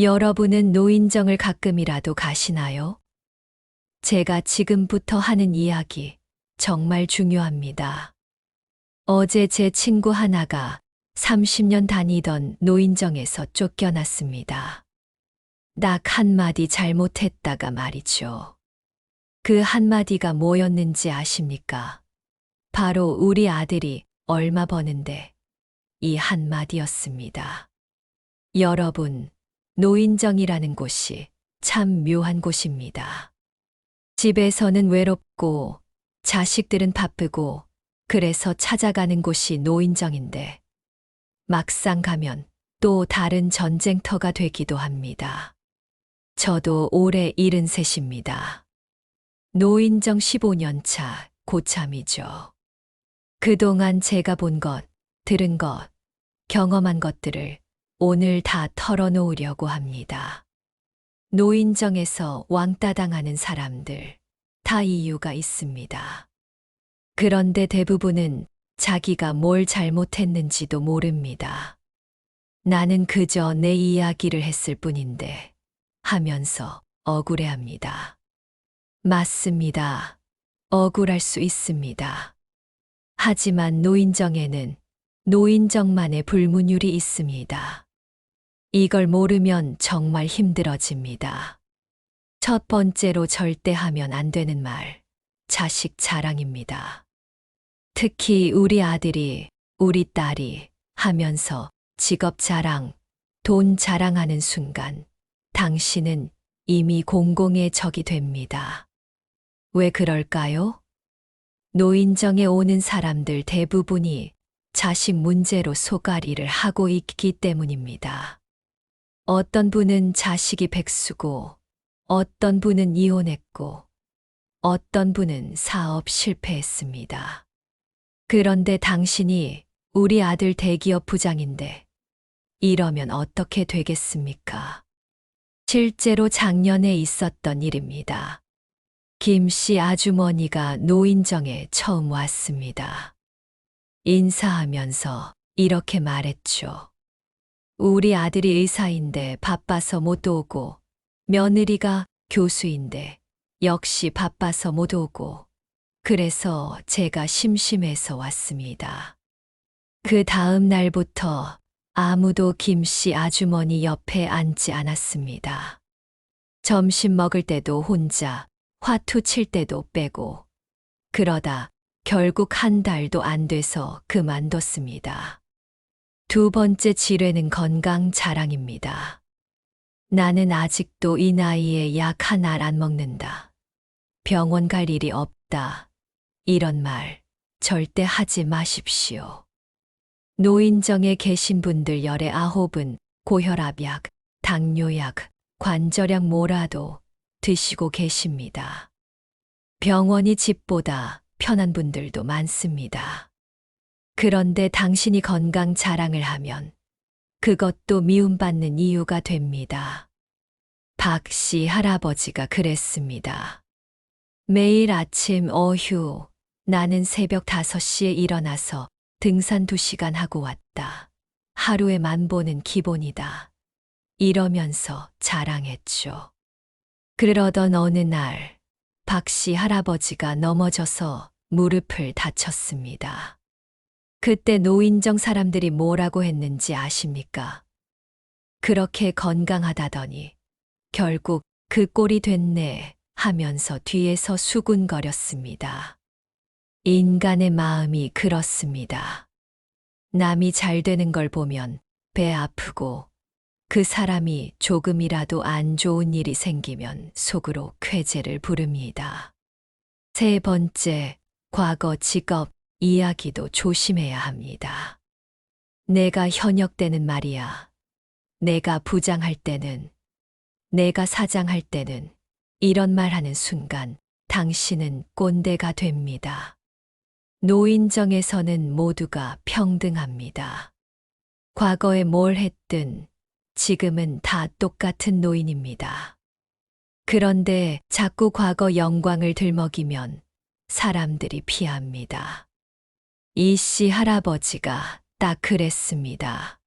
여러분은 노인정을 가끔이라도 가시나요? 제가 지금부터 하는 이야기 정말 중요합니다. 어제 제 친구 하나가 30년 다니던 노인정에서 쫓겨났습니다. 딱 한마디 잘못했다가 말이죠. 그 한마디가 뭐였는지 아십니까? 바로 우리 아들이 얼마 버는데 이 한마디였습니다. 여러분, 노인정이라는 곳이 참 묘한 곳입니다. 집에서는 외롭고 자식들은 바쁘고 그래서 찾아가는 곳이 노인정인데 막상 가면 또 다른 전쟁터가 되기도 합니다. 저도 올해 73입니다. 노인정 15년 차 고참이죠. 그동안 제가 본 것, 들은 것, 경험한 것들을 오늘 다 털어놓으려고 합니다. 노인정에서 왕따 당하는 사람들, 다 이유가 있습니다. 그런데 대부분은 자기가 뭘 잘못했는지도 모릅니다. 나는 그저 내 이야기를 했을 뿐인데 하면서 억울해합니다. 맞습니다. 억울할 수 있습니다. 하지만 노인정에는 노인정만의 불문율이 있습니다. 이걸 모르면 정말 힘들어집니다. 첫 번째로 절대 하면 안 되는 말, 자식 자랑입니다. 특히 우리 아들이, 우리 딸이 하면서 직업 자랑, 돈 자랑하는 순간 당신은 이미 공공의 적이 됩니다. 왜 그럴까요? 노인정에 오는 사람들 대부분이 자식 문제로 속앓이를 하고 있기 때문입니다. 어떤 분은 자식이 백수고, 어떤 분은 이혼했고, 어떤 분은 사업 실패했습니다. 그런데 당신이 우리 아들 대기업 부장인데 이러면 어떻게 되겠습니까? 실제로 작년에 있었던 일입니다. 김 씨 아주머니가 노인정에 처음 왔습니다. 인사하면서 이렇게 말했죠. 우리 아들이 의사인데 바빠서 못 오고, 며느리가 교수인데 역시 바빠서 못 오고, 그래서 제가 심심해서 왔습니다. 그 다음 날부터 아무도 김 씨 아주머니 옆에 앉지 않았습니다. 점심 먹을 때도 혼자, 화투 칠 때도 빼고, 그러다 결국 한 달도 안 돼서 그만뒀습니다. 두 번째 지뢰는 건강 자랑입니다. 나는 아직도 이 나이에 약 하나 안 먹는다. 병원 갈 일이 없다. 이런 말 절대 하지 마십시오. 노인정에 계신 분들 열의 9은 고혈압약, 당뇨약, 관절약 뭐라도 드시고 계십니다. 병원이 집보다 편한 분들도 많습니다. 그런데 당신이 건강 자랑을 하면 그것도 미움받는 이유가 됩니다. 박 씨 할아버지가 그랬습니다. 매일 아침 어휴, 나는 새벽 5시에 일어나서 등산 2시간 하고 왔다. 하루에 1000보는 기본이다. 이러면서 자랑했죠. 그러던 어느 날, 박 씨 할아버지가 넘어져서 무릎을 다쳤습니다. 그때 노인정 사람들이 뭐라고 했는지 아십니까? 그렇게 건강하다더니 결국 그 꼴이 됐네 하면서 뒤에서 수군거렸습니다. 인간의 마음이 그렇습니다. 남이 잘 되는 걸 보면 배 아프고 그 사람이 조금이라도 안 좋은 일이 생기면 속으로 쾌재를 부릅니다. 세 번째, 과거 직업 이야기도 조심해야 합니다. 내가 현역 때는 말이야. 내가 부장할 때는, 내가 사장할 때는 이런 말 하는 순간 당신은 꼰대가 됩니다. 노인정에서는 모두가 평등합니다. 과거에 뭘 했든 지금은 다 똑같은 노인입니다. 그런데 자꾸 과거 영광을 들먹이면 사람들이 피합니다. 이 씨 할아버지가 딱 그랬습니다.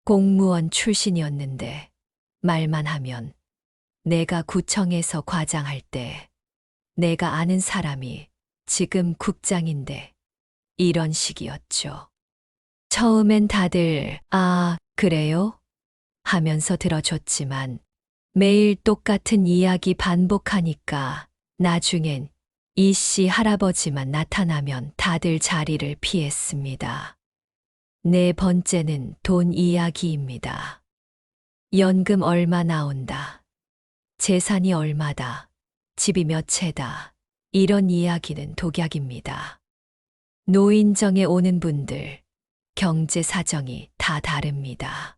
공무원 출신이었는데 말만 하면 내가 구청에서 과장할 때 내가 아는 사람이 지금 국장인데 이런 식이었죠. 처음엔 다들 아, 그래요? 하면서 들어줬지만 매일 똑같은 이야기 반복하니까 나중엔 이 씨 할아버지만 나타나면 다들 자리를 피했습니다. 네 번째는 돈 이야기입니다. 연금 얼마 나온다. 재산이 얼마다. 집이 몇 채다. 이런 이야기는 독약입니다. 노인정에 오는 분들, 경제 사정이 다 다릅니다.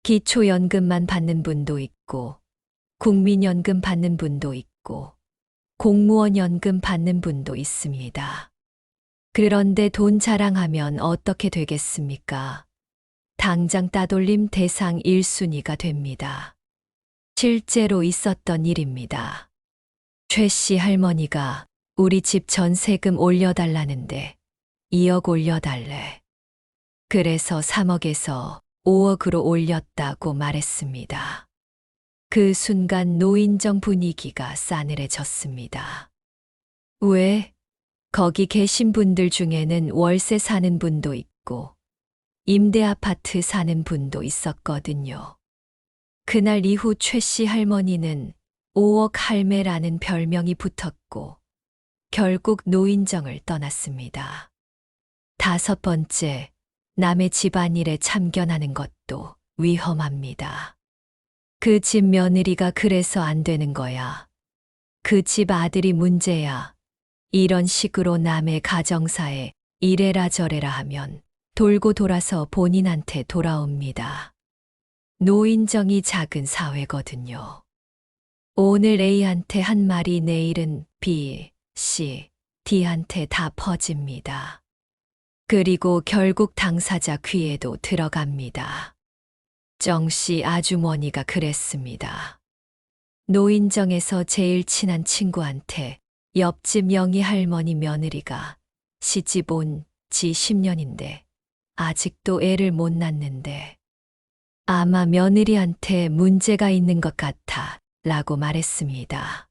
기초연금만 받는 분도 있고, 국민연금 받는 분도 있고, 공무원 연금 받는 분도 있습니다. 그런데 돈 자랑하면 어떻게 되겠습니까? 당장 따돌림 대상 1순위가 됩니다. 실제로 있었던 일입니다. 최 씨 할머니가 우리 집 전세금 올려달라는데 2억 올려달래. 그래서 3억에서 5억으로 올렸다고 말했습니다. 그 순간 노인정 분위기가 싸늘해졌습니다. 왜? 거기 계신 분들 중에는 월세 사는 분도 있고 임대 아파트 사는 분도 있었거든요. 그날 이후 최 씨 할머니는 5억 할매라는 별명이 붙었고 결국 노인정을 떠났습니다. 다섯 번째, 남의 집안일에 참견하는 것도 위험합니다. 그 집 며느리가 그래서 안 되는 거야. 그 집 아들이 문제야. 이런 식으로 남의 가정사에 이래라 저래라 하면 돌고 돌아서 본인한테 돌아옵니다. 노인정이 작은 사회거든요. 오늘 A한테 한 말이 내일은 B, C, D한테 다 퍼집니다. 그리고 결국 당사자 귀에도 들어갑니다. 정씨 아주머니가 그랬습니다. 노인정에서 제일 친한 친구한테 옆집 영희 할머니 며느리가 시집 온 지 10년인데 아직도 애를 못 낳는데 아마 며느리한테 문제가 있는 것 같아 라고 말했습니다.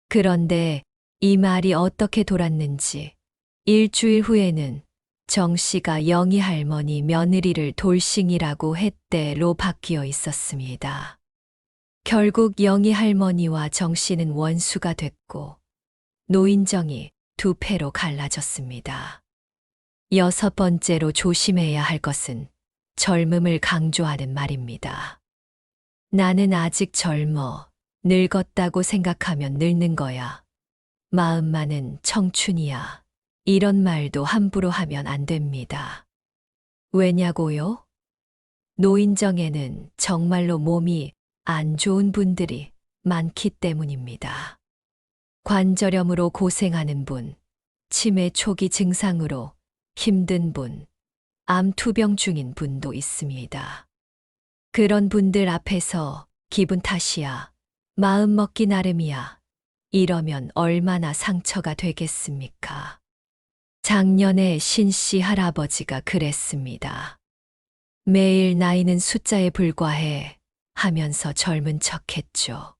그런데 이 말이 어떻게 돌았는지 일주일 후에는 정 씨가 영희 할머니 며느리를 돌싱이라고 했대로 바뀌어 있었습니다. 결국 영희 할머니와 정 씨는 원수가 됐고 노인정이 두 패로 갈라졌습니다. 여섯 번째로 조심해야 할 것은 젊음을 강조하는 말입니다. 나는 아직 젊어. 늙었다고 생각하면 늙는 거야. 마음만은 청춘이야. 이런 말도 함부로 하면 안 됩니다. 왜냐고요? 노인정에는 정말로 몸이 안 좋은 분들이 많기 때문입니다. 관절염으로 고생하는 분, 치매 초기 증상으로 힘든 분, 암 투병 중인 분도 있습니다. 그런 분들 앞에서 기분 탓이야, 마음 먹기 나름이야, 이러면 얼마나 상처가 되겠습니까? 작년에 신씨 할아버지가 그랬습니다. 매일 나이는 숫자에 불과해 하면서 젊은 척했죠.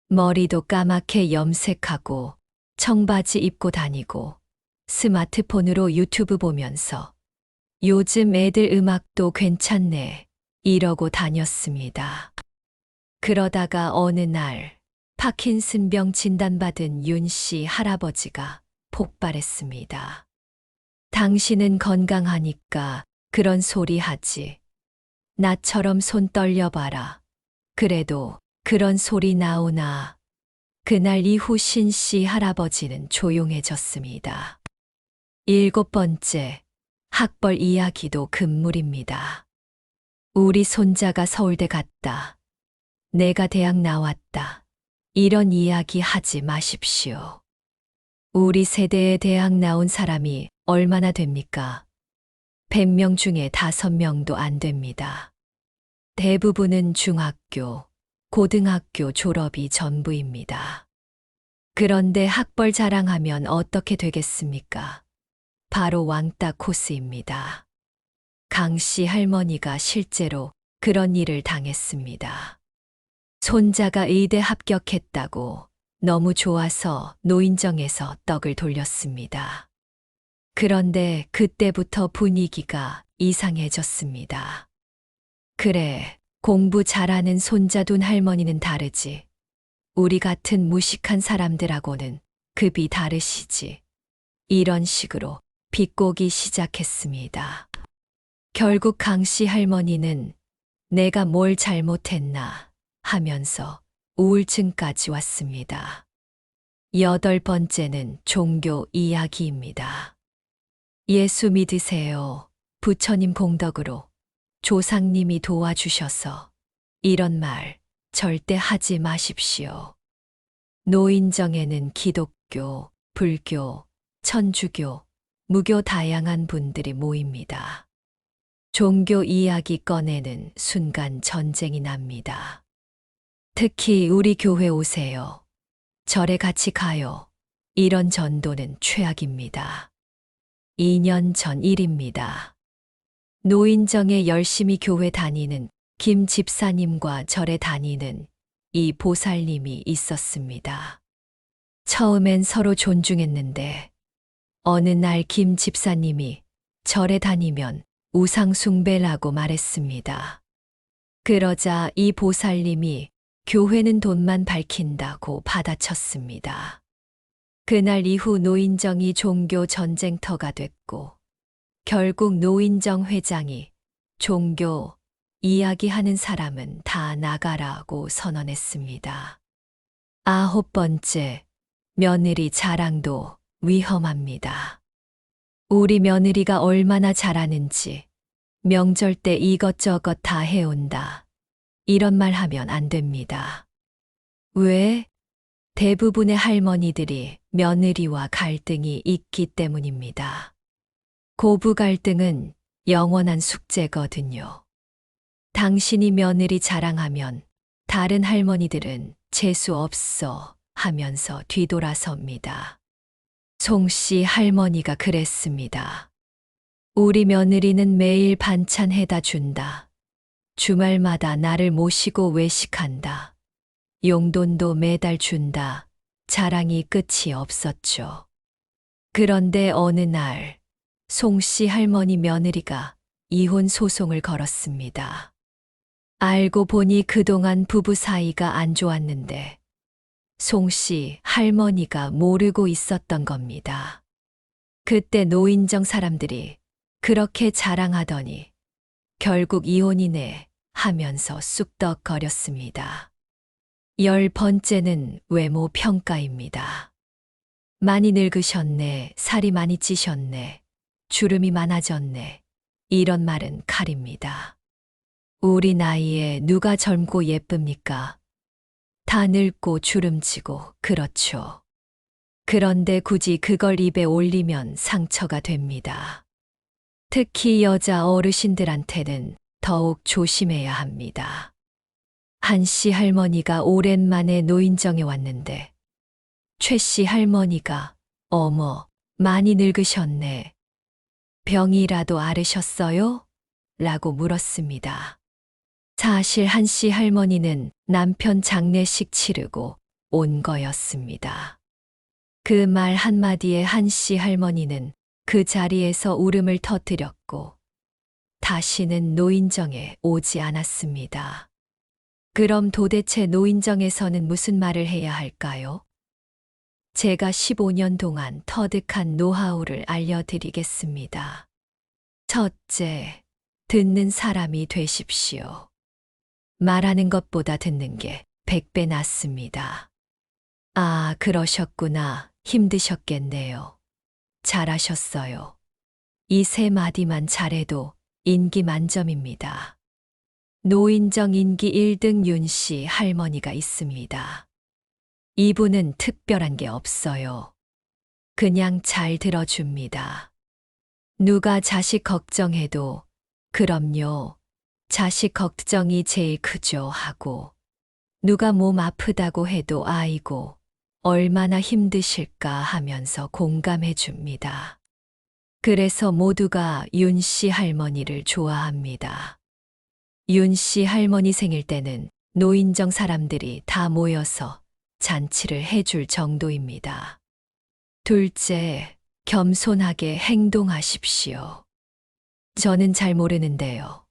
머리도 까맣게 염색하고 청바지 입고 다니고 스마트폰으로 유튜브 보면서 요즘 애들 음악도 괜찮네 이러고 다녔습니다. 그러다가 어느 날 파킨슨병 진단받은 윤 씨 할아버지가 폭발했습니다. 당신은 건강하니까 그런 소리 하지. 나처럼 손 떨려봐라. 그래도 그런 소리 나오나. 그날 이후 신 씨 할아버지는 조용해졌습니다. 일곱 번째, 학벌 이야기도 금물입니다. 우리 손자가 서울대 갔다. 내가 대학 나왔다. 이런 이야기 하지 마십시오. 우리 세대에 대학 나온 사람이 얼마나 됩니까? 100명 중에 5명도 안 됩니다. 대부분은 중학교, 고등학교 졸업이 전부입니다. 그런데 학벌 자랑하면 어떻게 되겠습니까? 바로 왕따 코스입니다. 강 씨 할머니가 실제로 그런 일을 당했습니다. 손자가 의대 합격했다고 너무 좋아서 노인정에서 떡을 돌렸습니다. 그런데 그때부터 분위기가 이상해졌습니다. 그래, 공부 잘하는 손자 둔 할머니는 다르지. 우리 같은 무식한 사람들하고는 급이 다르시지. 이런 식으로 비꼬기 시작했습니다. 결국 강씨 할머니는 내가 뭘 잘못했나 하면서 우울증까지 왔습니다. 8번째는 종교 이야기입니다. 예수 믿으세요. 부처님 공덕으로 조상님이 도와주셔서 이런 말 절대 하지 마십시오. 노인정에는 기독교, 불교, 천주교, 무교 다양한 분들이 모입니다. 종교 이야기 꺼내는 순간 전쟁이 납니다. 특히 우리 교회 오세요. 절에 같이 가요. 이런 전도는 최악입니다. 2년 전 일입니다. 노인정에 열심히 교회 다니는 김 집사님과 절에 다니는 이 보살님이 있었습니다. 처음엔 서로 존중했는데 어느 날 김 집사님이 절에 다니면 우상숭배라고 말했습니다. 그러자 이 보살님이 교회는 돈만 밝힌다고 받아쳤습니다. 그날 이후 노인정이 종교 전쟁터가 됐고 결국 노인정 회장이 종교 이야기하는 사람은 다 나가라고 선언했습니다. 9번째, 며느리 자랑도 위험합니다. 우리 며느리가 얼마나 잘하는지 명절 때 이것저것 다 해온다. 이런 말 하면 안 됩니다. 왜? 대부분의 할머니들이 며느리와 갈등이 있기 때문입니다. 고부 갈등은 영원한 숙제거든요. 당신이 며느리 자랑하면 다른 할머니들은 재수 없어 하면서 뒤돌아섭니다. 송씨 할머니가 그랬습니다. 우리 며느리는 매일 반찬 해다 준다. 주말마다 나를 모시고 외식한다. 용돈도 매달 준다. 자랑이 끝이 없었죠. 그런데 어느 날 송씨 할머니 며느리가 이혼 소송을 걸었습니다. 알고 보니 그동안 부부 사이가 안 좋았는데 송씨 할머니가 모르고 있었던 겁니다. 그때 노인정 사람들이 그렇게 자랑하더니 결국 이혼이네 하면서 쑥덕거렸습니다. 10번째는 외모 평가입니다. 많이 늙으셨네, 살이 많이 찌셨네, 주름이 많아졌네. 이런 말은 칼입니다. 우리 나이에 누가 젊고 예쁩니까? 다 늙고 주름지고 그렇죠. 그런데 굳이 그걸 입에 올리면 상처가 됩니다. 특히 여자 어르신들한테는 더욱 조심해야 합니다. 한씨 할머니가 오랜만에 노인정에 왔는데 최씨 할머니가 어머, 많이 늙으셨네. 병이라도 앓으셨어요? 라고 물었습니다. 사실 한씨 할머니는 남편 장례식 치르고 온 거였습니다. 그 말 한마디에 한씨 할머니는 그 자리에서 울음을 터뜨렸고 다시는 노인정에 오지 않았습니다. 그럼 도대체 노인정에서는 무슨 말을 해야 할까요? 제가 15년 동안 터득한 노하우를 알려드리겠습니다. 첫째, 듣는 사람이 되십시오. 말하는 것보다 듣는 게 100배 낫습니다. 아, 그러셨구나. 힘드셨겠네요. 잘하셨어요. 이 3마디만 잘해도 인기 만점입니다. 노인정 인기 1등 윤씨 할머니가 있습니다. 이분은 특별한 게 없어요. 그냥 잘 들어줍니다. 누가 자식 걱정해도 그럼요. 자식 걱정이 제일 크죠 하고 누가 몸 아프다고 해도 아이고 얼마나 힘드실까 하면서 공감해 줍니다. 그래서 모두가 윤씨 할머니를 좋아합니다. 윤씨 할머니 생일 때는 노인정 사람들이 다 모여서 잔치를 해줄 정도입니다. 둘째, 겸손하게 행동하십시오. 저는 잘 모르는데요.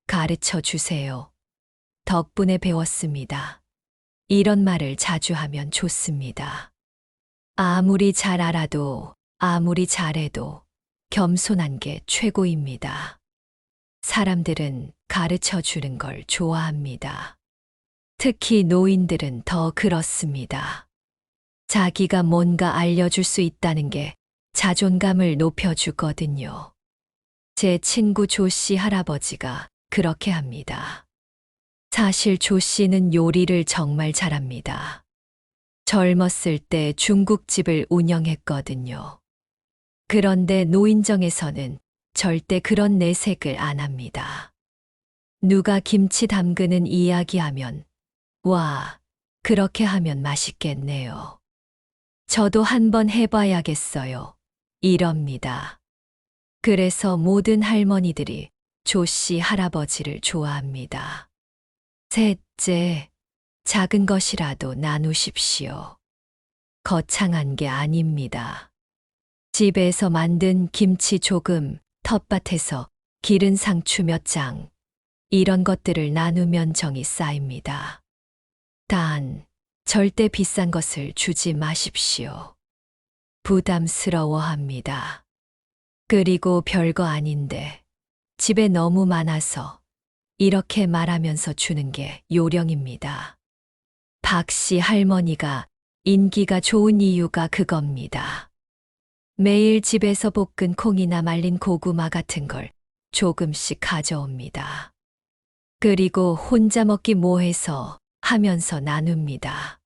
가르쳐 주세요. 덕분에 배웠습니다. 이런 말을 자주 하면 좋습니다. 아무리 잘 알아도, 아무리 잘해도 겸손한 게 최고입니다. 사람들은 가르쳐 주는 걸 좋아합니다. 특히 노인들은 더 그렇습니다. 자기가 뭔가 알려줄 수 있다는 게 자존감을 높여주거든요. 제 친구 조 씨 할아버지가 그렇게 합니다. 사실 조 씨는 요리를 정말 잘합니다. 젊었을 때 중국집을 운영했거든요. 그런데 노인정에서는 절대 그런 내색을 안 합니다. 누가 김치 담그는 이야기하면, 와, 그렇게 하면 맛있겠네요. 저도 한번 해봐야겠어요. 이럽니다. 그래서 모든 할머니들이 조 씨 할아버지를 좋아합니다. 셋째, 작은 것이라도 나누십시오. 거창한 게 아닙니다. 집에서 만든 김치 조금, 텃밭에서 기른 상추 몇 장, 이런 것들을 나누면 정이 쌓입니다. 단, 절대 비싼 것을 주지 마십시오. 부담스러워합니다. 그리고 별거 아닌데, 집에 너무 많아서 이렇게 말하면서 주는 게 요령입니다. 박 씨 할머니가 인기가 좋은 이유가 그겁니다. 매일 집에서 볶은 콩이나 말린 고구마 같은 걸 조금씩 가져옵니다. 그리고 혼자 먹기 뭐해서 하면서 나눕니다.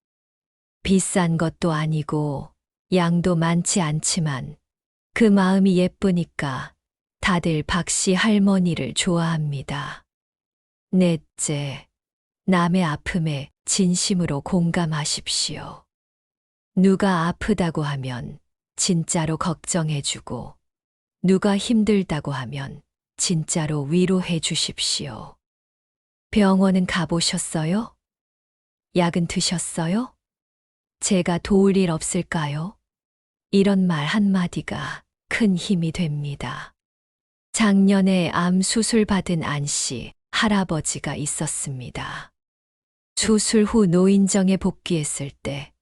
비싼 것도 아니고 양도 많지 않지만 그 마음이 예쁘니까 다들 박 씨 할머니를 좋아합니다. 넷째, 남의 아픔에 진심으로 공감하십시오. 누가 아프다고 하면 진짜로 걱정해주고, 누가 힘들다고 하면 진짜로 위로해 주십시오. 병원은 가보셨어요? 약은 드셨어요? 제가 도울 일 없을까요? 이런 말 한마디가 큰 힘이 됩니다. 작년에 암 수술 받은 안 씨 할아버지가 있었습니다. 수술 후 노인정에 복귀했을 때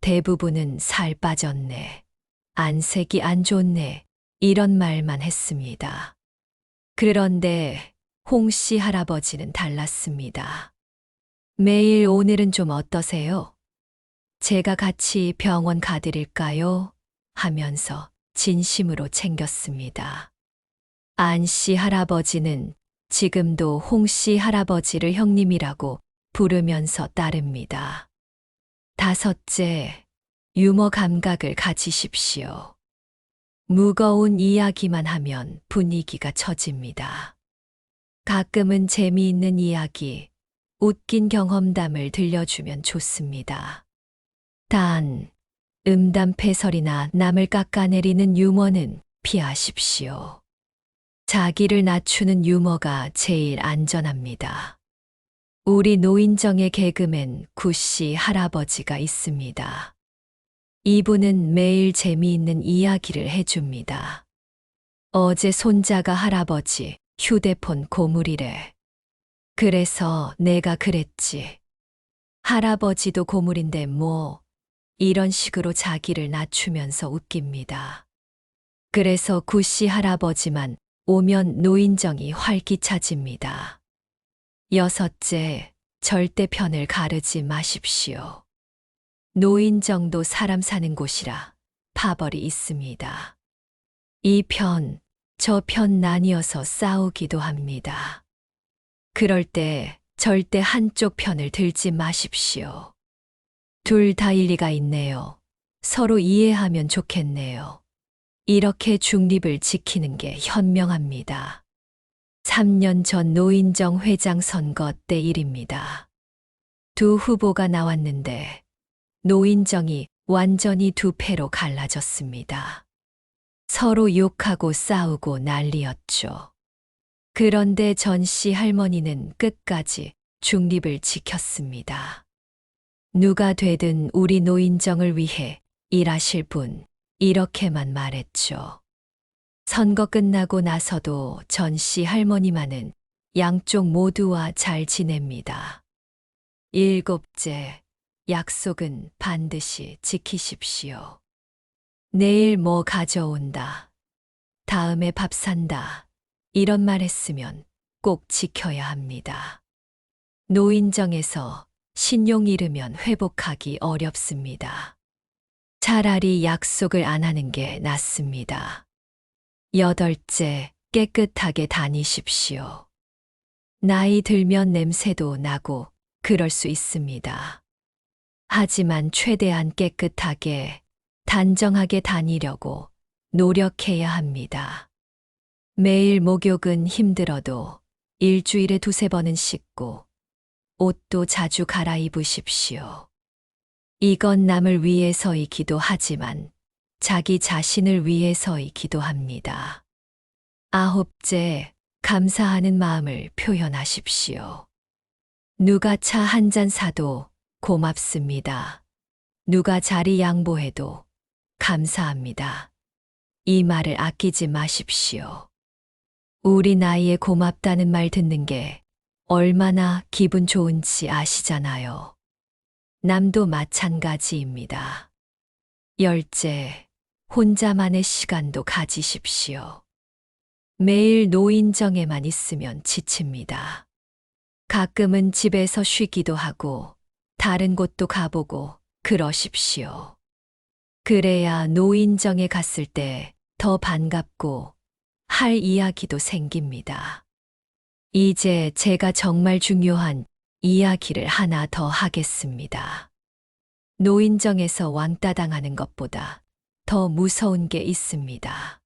대부분은 살 빠졌네, 안색이 안 좋네, 이런 말만 했습니다. 그런데 홍 씨 할아버지는 달랐습니다. 매일 오늘은 좀 어떠세요? 제가 같이 병원 가드릴까요? 하면서 진심으로 챙겼습니다. 안 씨 할아버지는 지금도 홍 씨 할아버지를 형님이라고 부르면서 따릅니다. 다섯째, 유머 감각을 가지십시오. 무거운 이야기만 하면 분위기가 처집니다. 가끔은 재미있는 이야기, 웃긴 경험담을 들려주면 좋습니다. 단, 음담패설이나 남을 깎아내리는 유머는 피하십시오. 자기를 낮추는 유머가 제일 안전합니다. 우리 노인정의 개그맨 구씨 할아버지가 있습니다. 이분은 매일 재미있는 이야기를 해줍니다. 어제 손자가 할아버지 휴대폰 고물이래. 그래서 내가 그랬지. 할아버지도 고물인데 뭐, 이런 식으로 자기를 낮추면서 웃깁니다. 그래서 구씨 할아버지만 오면 노인정이 활기차집니다. 여섯째, 절대 편을 가르지 마십시오. 노인정도 사람 사는 곳이라 파벌이 있습니다. 이 편, 저 편 나뉘어서 싸우기도 합니다. 그럴 때 절대 한쪽 편을 들지 마십시오. 둘 다 일리가 있네요. 서로 이해하면 좋겠네요. 이렇게 중립을 지키는 게 현명합니다. 3년 전 노인정 회장 선거 때 일입니다. 두 후보가 나왔는데 노인정이 완전히 두 패로 갈라졌습니다. 서로 욕하고 싸우고 난리였죠. 그런데 전 씨 할머니는 끝까지 중립을 지켰습니다. 누가 되든 우리 노인정을 위해 일하실 분, 이렇게만 말했죠. 선거 끝나고 나서도 전 씨 할머니만은 양쪽 모두와 잘 지냅니다. 일곱째, 약속은 반드시 지키십시오. 내일 뭐 가져온다. 다음에 밥 산다. 이런 말 했으면 꼭 지켜야 합니다. 노인정에서 신용 잃으면 회복하기 어렵습니다. 차라리 약속을 안 하는 게 낫습니다. 여덟째, 깨끗하게 다니십시오. 나이 들면 냄새도 나고 그럴 수 있습니다. 하지만 최대한 깨끗하게, 단정하게 다니려고 노력해야 합니다. 매일 목욕은 힘들어도 일주일에 2~3번은 씻고 옷도 자주 갈아입으십시오. 이건 남을 위해서이기도 하지만 자기 자신을 위해서이기도 합니다. 아홉째, 감사하는 마음을 표현하십시오. 누가 차 한 잔 사도 고맙습니다. 누가 자리 양보해도 감사합니다. 이 말을 아끼지 마십시오. 우리 나이에 고맙다는 말 듣는 게 얼마나 기분 좋은지 아시잖아요. 남도 마찬가지입니다. 열째, 혼자만의 시간도 가지십시오. 매일 노인정에만 있으면 지칩니다. 가끔은 집에서 쉬기도 하고 다른 곳도 가보고 그러십시오. 그래야 노인정에 갔을 때 더 반갑고 할 이야기도 생깁니다. 이제 제가 정말 중요한 이야기를 하나 더 하겠습니다. 노인정에서 왕따 당하는 것보다 더 무서운 게 있습니다.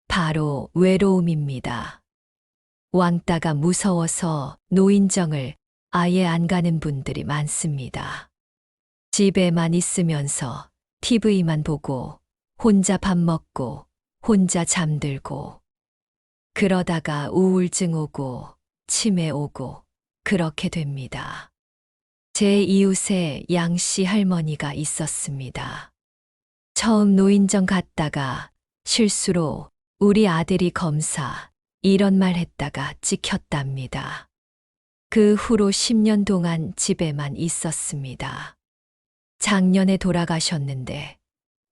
바로 외로움입니다. 왕따가 무서워서 노인정을 아예 안 가는 분들이 많습니다. 집에만 있으면서 TV만 보고 혼자 밥 먹고 혼자 잠들고 그러다가 우울증 오고 치매 오고 그렇게 됩니다. 제 이웃에 양씨 할머니가 있었습니다. 처음 노인정 갔다가 실수로 우리 아들이 검사 이런 말 했다가 찍혔답니다. 그 후로 10년 동안 집에만 있었습니다. 작년에 돌아가셨는데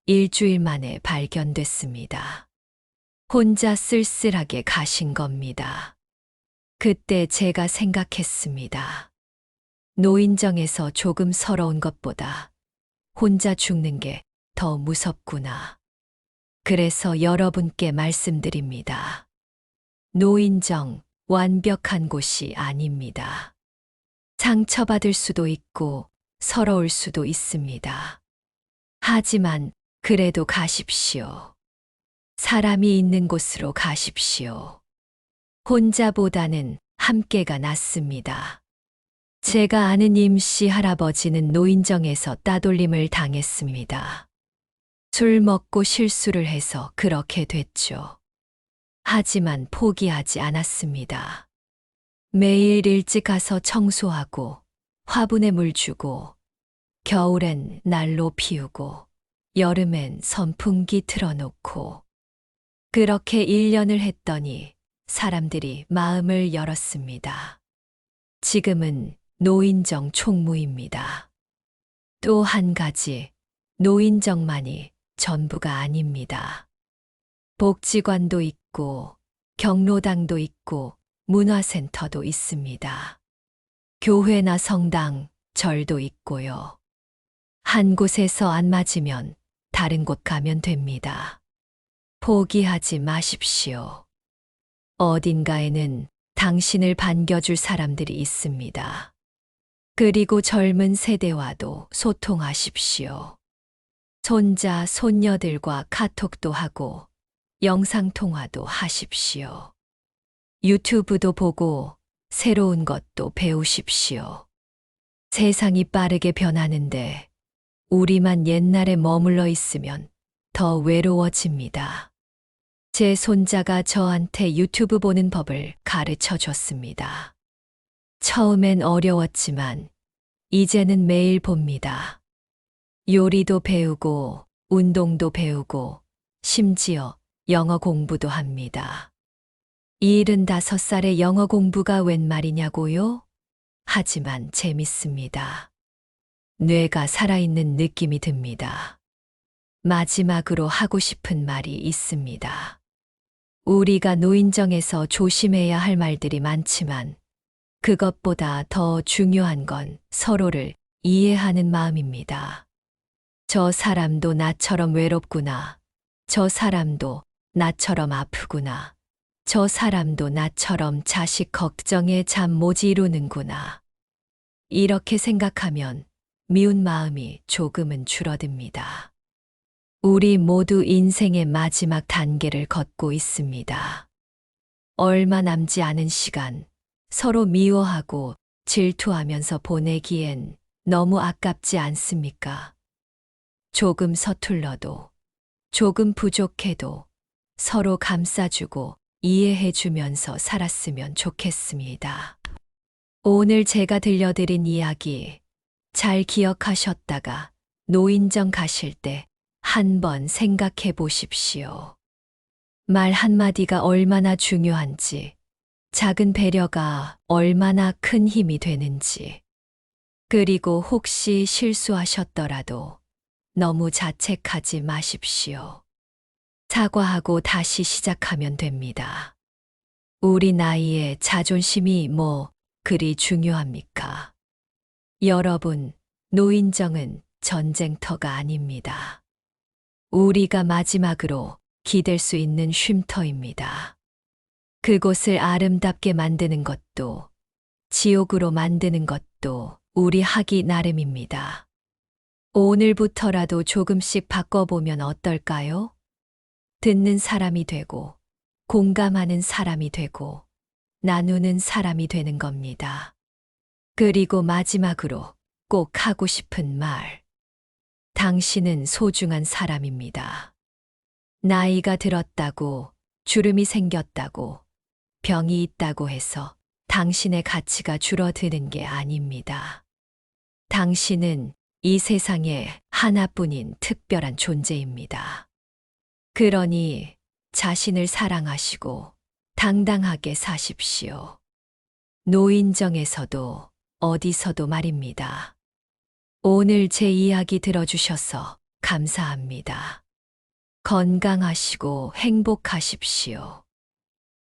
일주일 만에 발견됐습니다. 혼자 쓸쓸하게 가신 겁니다. 그때 제가 생각했습니다. 노인정에서 조금 서러운 것보다 혼자 죽는 게 더 무섭구나. 그래서 여러분께 말씀드립니다. 노인정 완벽한 곳이 아닙니다. 상처받을 수도 있고 서러울 수도 있습니다. 하지만 그래도 가십시오. 사람이 있는 곳으로 가십시오. 혼자보다는 함께가 낫습니다. 제가 아는 임씨 할아버지는 노인정에서 따돌림을 당했습니다. 술 먹고 실수를 해서 그렇게 됐죠. 하지만 포기하지 않았습니다. 매일 일찍 가서 청소하고 화분에 물 주고 겨울엔 난로 피우고 여름엔 선풍기 틀어놓고 그렇게 1년을 했더니 사람들이 마음을 열었습니다. 지금은 노인정 총무입니다. 또 한 가지, 노인정만이 전부가 아닙니다. 복지관도 있고 경로당도 있고 문화센터도 있습니다. 교회나 성당, 절도 있고요. 한 곳에서 안 맞으면 다른 곳 가면 됩니다. 포기하지 마십시오. 어딘가에는 당신을 반겨줄 사람들이 있습니다. 그리고 젊은 세대와도 소통하십시오. 손자, 손녀들과 카톡도 하고 영상통화도 하십시오. 유튜브도 보고 새로운 것도 배우십시오. 세상이 빠르게 변하는데 우리만 옛날에 머물러 있으면 더 외로워집니다. 제 손자가 저한테 유튜브 보는 법을 가르쳐 줬습니다. 처음엔 어려웠지만 이제는 매일 봅니다. 요리도 배우고 운동도 배우고 심지어 영어 공부도 합니다. 75살의 영어 공부가 웬 말이냐고요? 하지만 재밌습니다. 뇌가 살아있는 느낌이 듭니다. 마지막으로 하고 싶은 말이 있습니다. 우리가 노인정에서 조심해야 할 말들이 많지만 그것보다 더 중요한 건 서로를 이해하는 마음입니다. 저 사람도 나처럼 외롭구나. 저 사람도 나처럼 아프구나. 저 사람도 나처럼 자식 걱정에 잠 못 이루는구나. 이렇게 생각하면 미운 마음이 조금은 줄어듭니다. 우리 모두 인생의 마지막 단계를 걷고 있습니다. 얼마 남지 않은 시간, 서로 미워하고 질투하면서 보내기엔 너무 아깝지 않습니까? 조금 서툴러도, 조금 부족해도 서로 감싸주고 이해해주면서 살았으면 좋겠습니다. 오늘 제가 들려드린 이야기 잘 기억하셨다가 노인정 가실 때 한번 생각해 보십시오. 말 한마디가 얼마나 중요한지, 작은 배려가 얼마나 큰 힘이 되는지, 그리고 혹시 실수하셨더라도 너무 자책하지 마십시오. 사과하고 다시 시작하면 됩니다. 우리 나이에 자존심이 뭐 그리 중요합니까? 여러분, 노인정은 전쟁터가 아닙니다. 우리가 마지막으로 기댈 수 있는 쉼터입니다. 그곳을 아름답게 만드는 것도, 지옥으로 만드는 것도 우리 하기 나름입니다. 오늘부터라도 조금씩 바꿔보면 어떨까요? 듣는 사람이 되고, 공감하는 사람이 되고, 나누는 사람이 되는 겁니다. 그리고 마지막으로 꼭 하고 싶은 말. 당신은 소중한 사람입니다. 나이가 들었다고, 주름이 생겼다고, 병이 있다고 해서 당신의 가치가 줄어드는 게 아닙니다. 당신은 이 세상에 하나뿐인 특별한 존재입니다. 그러니 자신을 사랑하시고 당당하게 사십시오. 노인정에서도 어디서도 말입니다. 오늘 제 이야기 들어주셔서 감사합니다. 건강하시고 행복하십시오.